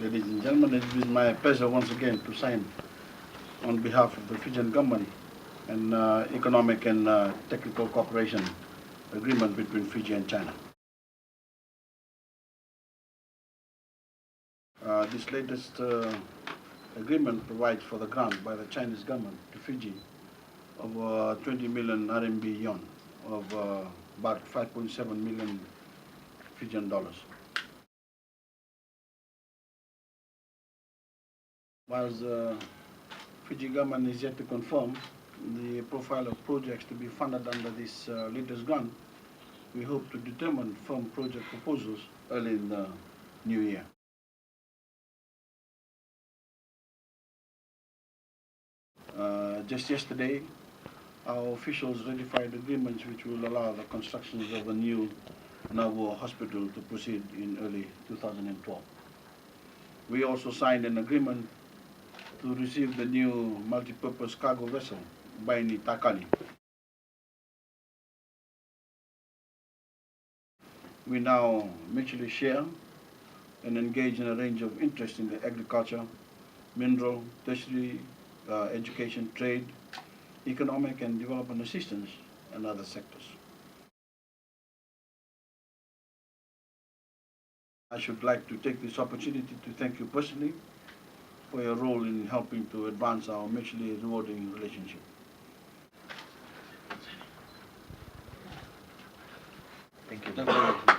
Ladies and gentlemen, it is my pleasure once again to sign on behalf of the Fijian government an economic and technical cooperation agreement between Fiji and China. This latest agreement provides for the grant by the Chinese government to Fiji of 20 million RMB yuan, of about 5.7 million Fijian dollars. Whilst the Fiji government is yet to confirm the profile of projects to be funded under this latest grant, we hope to determine firm project proposals early in the new year. Just yesterday, our officials ratified agreements which will allow the construction of a new Nago hospital to proceed in early 2012. We also signed an agreement to receive the new multi-purpose cargo vessel, Baini Takani. We now mutually share and engage in a range of interests in the agriculture, mineral, tertiary, education, trade, economic and development assistance, and other sectors. I should like to take this opportunity to thank you personally for your role in helping to advance our mutually rewarding relationship. Thank you. Thank you.